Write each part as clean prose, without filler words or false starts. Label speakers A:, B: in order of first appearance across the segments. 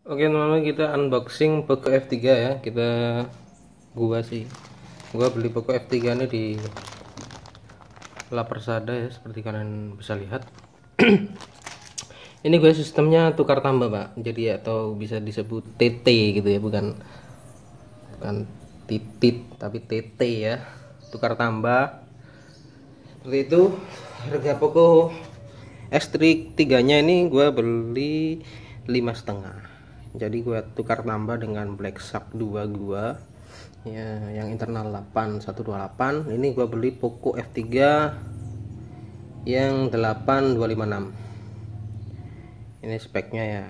A: Oke teman-teman, kita unboxing Poco F3 ya. Gua beli Poco F3 ini di La Persada ya, seperti kalian bisa lihat. Ini gue sistemnya tukar tambah pak, jadi atau bisa disebut TT gitu ya, bukan titit tapi TT ya, tukar tambah seperti itu. Harga Poco X3 nya ini gue beli 5,5, jadi gue tukar tambah dengan Black Shark 2 gua ya, yang internal 8128. Ini gue beli Poco F3 yang 8256. Ini speknya ya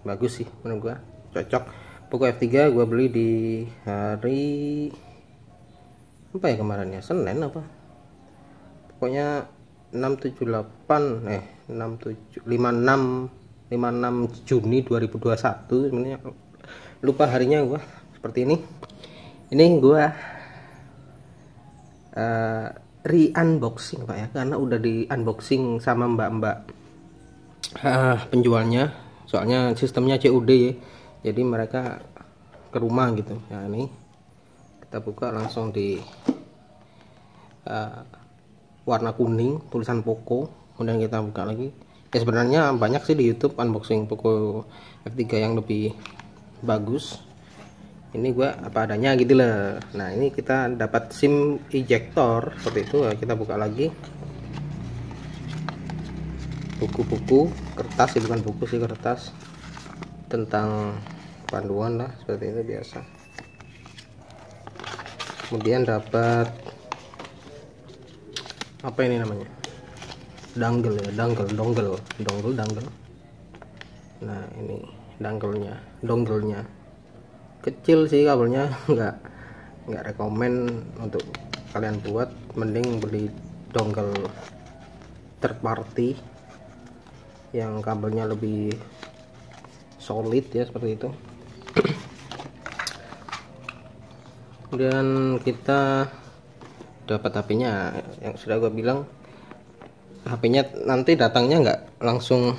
A: bagus sih menurut gua, cocok. Poco F3 gua beli di hari apa ya kemarin ya, Senin apa pokoknya 56 Juni 2021. Sebenarnya lupa harinya gua. Seperti ini gua re-unboxing pak ya, karena udah di unboxing sama mbak-mbak penjualnya, soalnya sistemnya COD ya, jadi mereka ke rumah gitu ya. Ini kita buka langsung di warna kuning tulisan Poco, kemudian kita buka lagi ya. Sebenarnya banyak sih di YouTube unboxing Poco F3 yang lebih bagus, ini gua apa adanya gitu lah. Nah ini kita dapat SIM ejector seperti itu ya. Kita buka lagi buku-buku kertas sih, bukan buku sih, kertas tentang panduan lah, seperti itu biasa. Kemudian dapat apa ini namanya, dongle ya, dongle. Nah ini dongle-nya kecil sih kabelnya, nggak rekomen untuk kalian buat, mending beli dongle third party yang kabelnya lebih solid ya, seperti itu. Kemudian kita dapat HP-nya, yang sudah gue bilang HP-nya nanti datangnya nggak langsung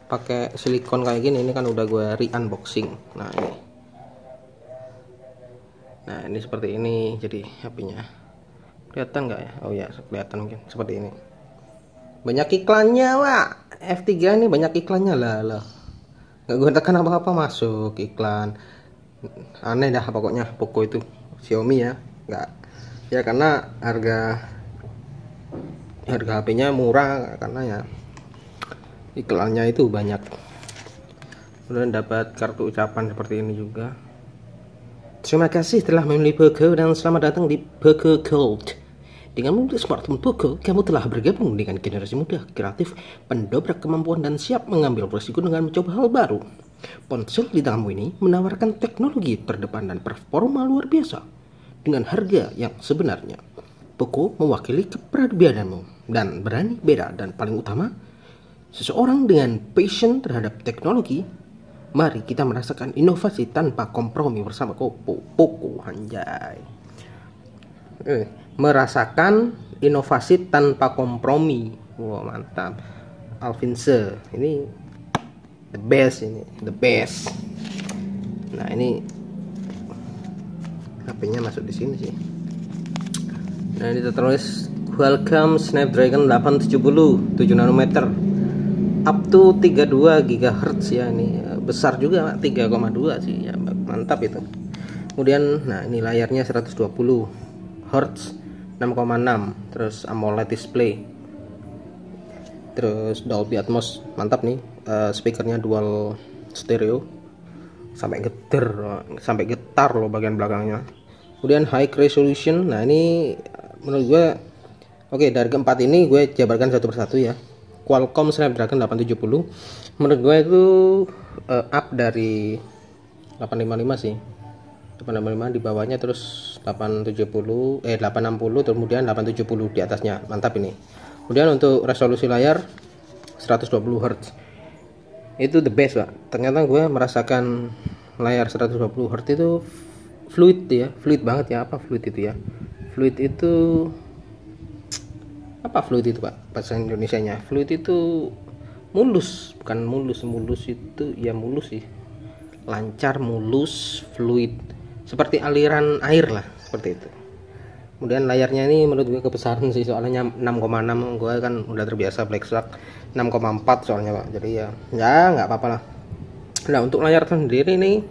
A: pakai silikon kayak gini, ini kan udah gue re-unboxing. Nah ini seperti ini jadi HP-nya, kelihatan nggak ya? Oh ya kelihatan, mungkin seperti ini. Banyak iklannya pak, F3 ini banyak iklannya lah, nggak gue tekan apa-apa masuk iklan, aneh dah pokoknya Poco itu. Xiaomi ya nggak ya, karena harga HP-nya murah, karena ya iklannya itu banyak. Kemudian dapat kartu ucapan seperti ini juga. Terima kasih telah memilih Poco dan selamat datang di Poco Gold. Dengan memilih smartphone Poco, kamu telah bergabung dengan generasi muda, kreatif, pendobrak kemampuan, dan siap mengambil risiko dengan mencoba hal baru. Ponsel di tanganmu ini menawarkan teknologi terdepan dan performa luar biasa dengan harga yang sebenarnya. Poco mewakili kepribadianmu dan berani beda, dan paling utama, seseorang dengan passion terhadap teknologi. Mari kita merasakan inovasi tanpa kompromi bersama Poco. Anjay. Merasakan inovasi tanpa kompromi. Wow, mantap. Alvinse ini the best, Nah ini HP-nya masuk di sini sih. Nah ini tertulis welcome Snapdragon 870 7 nanometer up to 32 GHz ya. Ini besar juga, 3,2 sih ya, mantap itu. Kemudian nah ini layarnya 120 Hz 6,6, terus AMOLED display, terus Dolby Atmos, mantap nih. Speakernya dual stereo, sampai getar loh bagian belakangnya. Kemudian high resolution. Nah ini menurut gue oke, dari keempat ini gue jabarkan satu persatu ya. Qualcomm Snapdragon 870 menurut gue itu up dari 855 sih. 855 di bawahnya, terus 860 kemudian 870 di atasnya, mantap ini. Kemudian untuk resolusi layar 120 Hz itu the best pak. Ternyata gue merasakan layar 120 Hz itu fluid ya, fluid banget ya. Apa fluid itu ya? Fluid itu apa, fluid itu pak bahasa Indonesianya? Fluid itu mulus, bukan mulus, mulus itu ya mulus sih, lancar, mulus, fluid, seperti aliran air lah, seperti itu. Kemudian layarnya ini menurut gue kebesaran sih, soalnya 6,6, gue kan udah terbiasa Black Shark 6,4 soalnya Pak, jadi ya nggak apa-apa lah. Nah untuk layar sendiri nih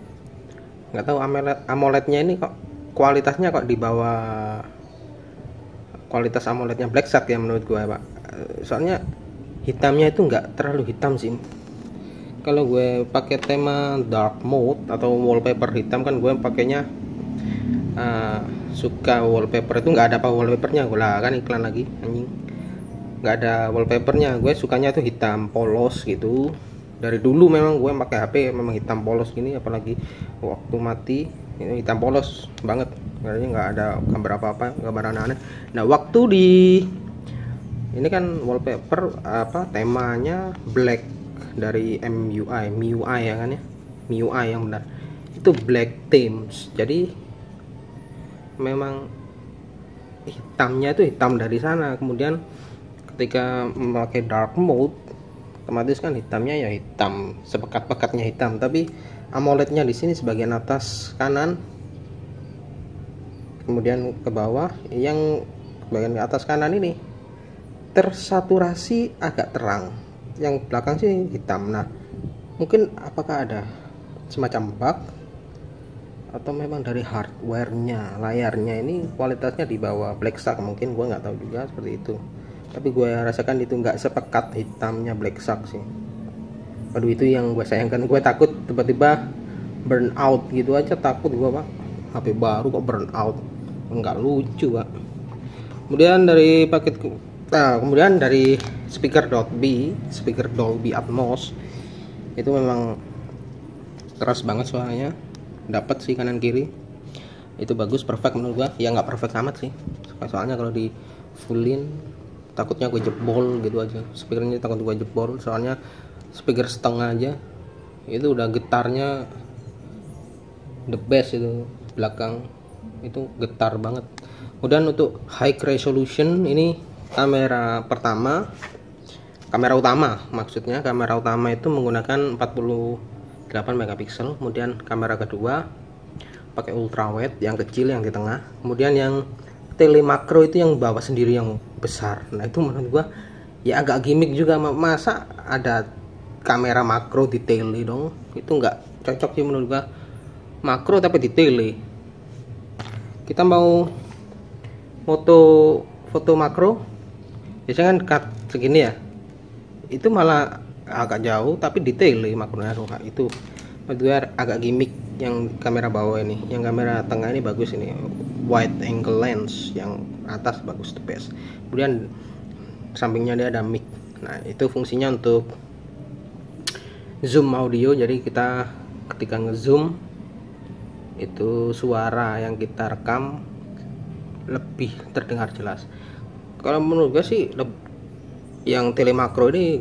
A: nggak tahu AMOLED-nya ini kok kualitasnya kok di bawah kualitas AMOLED-nya Black Shark ya menurut gue Pak. Soalnya hitamnya itu nggak terlalu hitam sih. Kalau gue pakai tema dark mode atau wallpaper hitam kan gue pakainya suka wallpaper itu nggak ada apa wallpapernya, gue lah kan iklan lagi anjing, nggak ada wallpapernya. Gue sukanya tuh hitam polos gitu. Dari dulu memang gue pakai HP memang hitam polos gini, apalagi waktu mati ini hitam polos banget, karena nggak ada gambar apa-apa, gambar aneh-aneh. Nah waktu di ini kan wallpaper apa temanya black dari MIUI ya kan ya, MIUI yang benar itu black themes, jadi memang hitamnya itu hitam dari sana. Kemudian ketika memakai dark mode otomatis kan hitamnya ya hitam, sepekat-pekatnya hitam, tapi AMOLED-nya di sini sebagian atas kanan kemudian ke bawah, yang bagian atas kanan ini tersaturasi agak terang, yang belakang sih hitam. Nah mungkin apakah ada semacam bug atau memang dari hardware-nya, layarnya ini kualitasnya di bawah Black Shark, mungkin gue nggak tahu juga seperti itu, tapi gue rasakan itu nggak sepekat hitamnya Black Shark sih. Waduh itu yang gue sayangkan, gue takut tiba-tiba burn out gitu aja, takut gue Pak, HP baru kok burn out, nggak lucu Pak. Kemudian dari paket kemudian dari speaker Dolby Atmos itu memang keras banget suaranya, dapat sih kanan kiri itu bagus, perfect menurut gua. Ya nggak perfect amat sih, soalnya kalau di fullin takutnya gue jebol gitu aja speakernya, takut gue jebol, soalnya speaker setengah aja itu udah getarnya the best, itu belakang itu getar banget. Kemudian untuk high resolution ini kamera pertama, kamera utama maksudnya, kamera utama itu menggunakan 48 megapiksel, kemudian kamera kedua pakai ultrawide yang kecil yang di tengah, kemudian yang tele makro itu yang bawah sendiri yang besar. Nah itu menurut gua ya agak gimmick juga, masa ada kamera makro di tele dong, itu nggak cocok sih menurut gua, makro tapi di tele. Kita mau foto makro biasanya kan cut segini ya, itu malah agak jauh tapi di tele makronya itu menurut gue agak gimmick. Yang kamera bawah ini, yang kamera tengah ini bagus, ini wide angle lens, yang atas bagus the best. Kemudian sampingnya dia ada mic, nah itu fungsinya untuk zoom audio, jadi kita ketika ngezoom itu suara yang kita rekam lebih terdengar jelas. Kalau menurut gue sih yang tele makro ini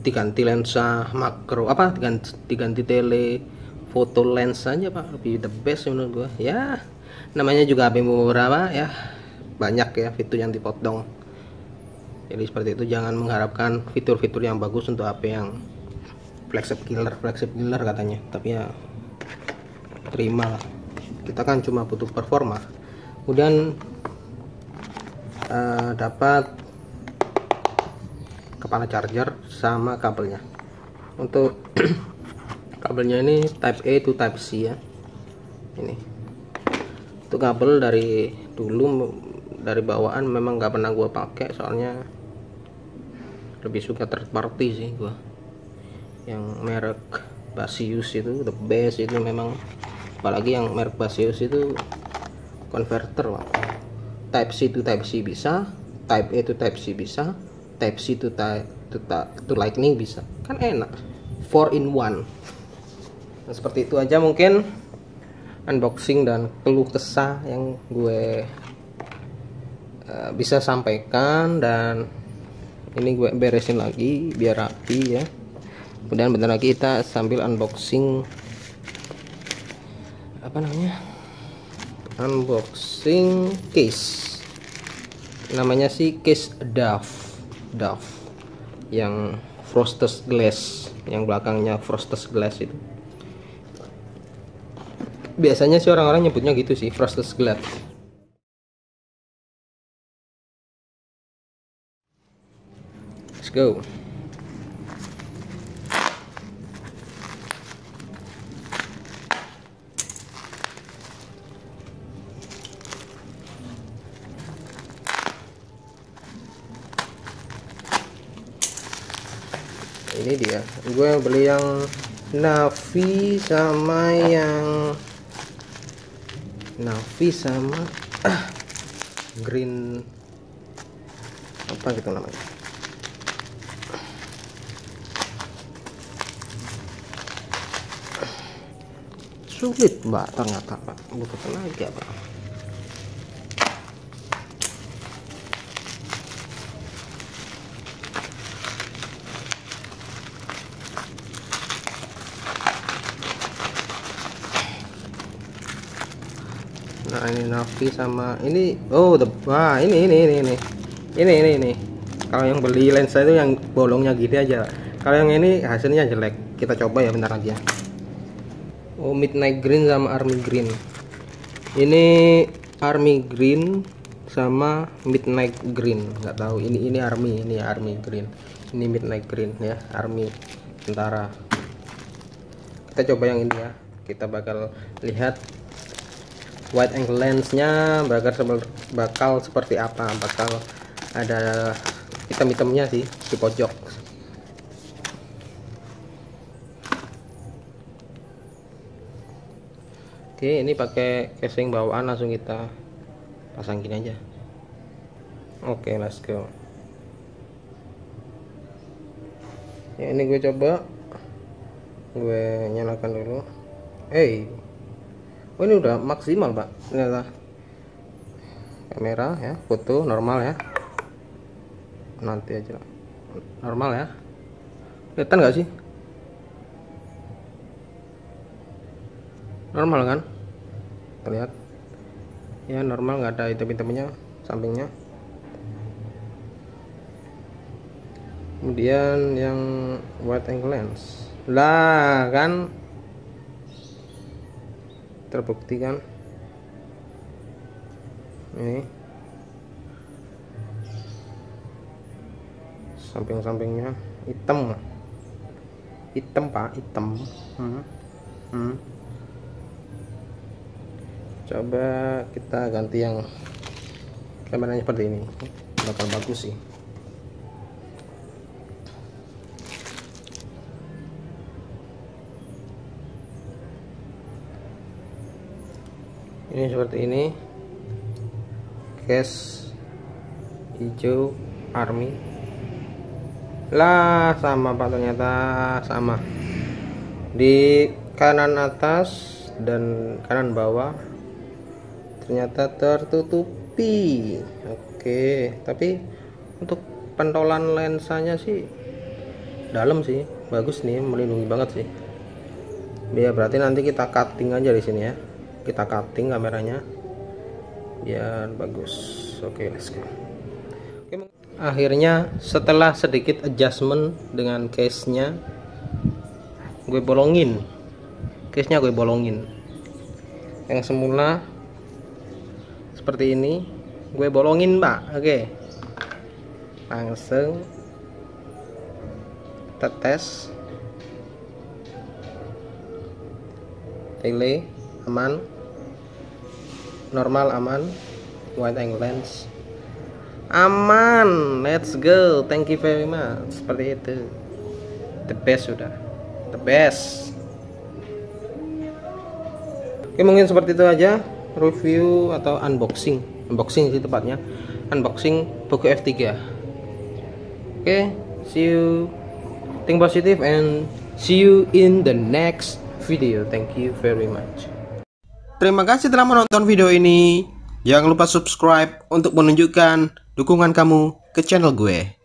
A: diganti lensa makro, apa diganti tele foto lens aja Pak, lebih the best menurut gua. Ya namanya juga HP murah Pak ya, banyak ya fitur yang dipotong, jadi seperti itu. Jangan mengharapkan fitur-fitur yang bagus untuk HP yang flagship killer katanya, tapi ya terima lah, kita kan cuma butuh performa. Kemudian dapat kepala charger sama kabelnya. Untuk kabelnya ini type A to type C ya, ini itu kabel dari dulu, dari bawaan memang nggak pernah gua pakai, soalnya lebih suka third party sih gua, yang merek Basius itu the best itu memang, apalagi yang merek Basius itu converter Pak. Type C to type C bisa, type A to type C bisa, type C to lightning bisa, kan enak, 4 in 1. Nah, seperti itu aja mungkin unboxing dan keluh kesah yang gue bisa sampaikan, dan ini gue beresin lagi biar rapi ya. Kemudian bentar lagi kita sambil unboxing apa namanya, unboxing case, namanya sih case DAF yang frosted glass, yang belakangnya frosted glass itu. Biasanya sih orang-orang nyebutnya gitu sih, frosted glass. Let's go. Ini dia, gue beli yang navy sama yang green apa gitu namanya. Sulit mbak, ternyata pak, butuh tenaga pak. Nah ini navy sama ini, oh wah ini. Kalau yang beli lensa itu yang bolongnya gini aja. Kalau yang ini hasilnya jelek. Kita coba ya bentar lagi ya. Oh, midnight green sama army green. Ini army green sama midnight green. Nggak tahu ini army green. Ini midnight green ya, army tentara. Kita coba yang ini ya. Kita bakal lihat wide angle lensnya bakal seperti apa. Bakal ada hitam-hitamnya sih di pojok. Oke, ini pakai casing bawaan, langsung kita pasang gini aja. Oke, let's go. Ya, ini gue coba, gue nyalakan dulu. Oh ini udah maksimal pak, ternyata. Kamera ya, foto normal ya. Nanti aja normal ya. Kelihatan nggak sih? Normal kan? Terlihat ya, normal, nggak ada hitam-hitamnya sampingnya. Kemudian yang wide angle lens lah kan terbukti kan, ini samping-sampingnya hitam pak, hitam. Coba kita ganti yang kameranya seperti ini, bakal bagus sih. Ini seperti ini, case hijau army lah, sama pak, ternyata sama di kanan atas dan kanan bawah ternyata tertutupi. Oke, tapi untuk pentolan lensanya sih dalam sih, bagus nih, melindungi banget sih ya. Berarti nanti kita cutting aja di sini ya, kita cutting kameranya biar bagus. Oke, let's go. Oke, akhirnya setelah sedikit adjustment dengan case nya, gue bolongin case nya, gue bolongin yang semula seperti ini, gue bolongin pak. Oke, langsung kita tes. Relay aman, normal aman, wide angle lens aman. Let's go, thank you very much. Seperti itu, the best, sudah the best. Oke, mungkin seperti itu aja review atau unboxing sih tepatnya, unboxing Poco F3. Oke, see you, think positive and see you in the next video. Thank you very much. Terima kasih telah menonton video ini. Jangan lupa subscribe untuk menunjukkan dukungan kamu ke channel gue.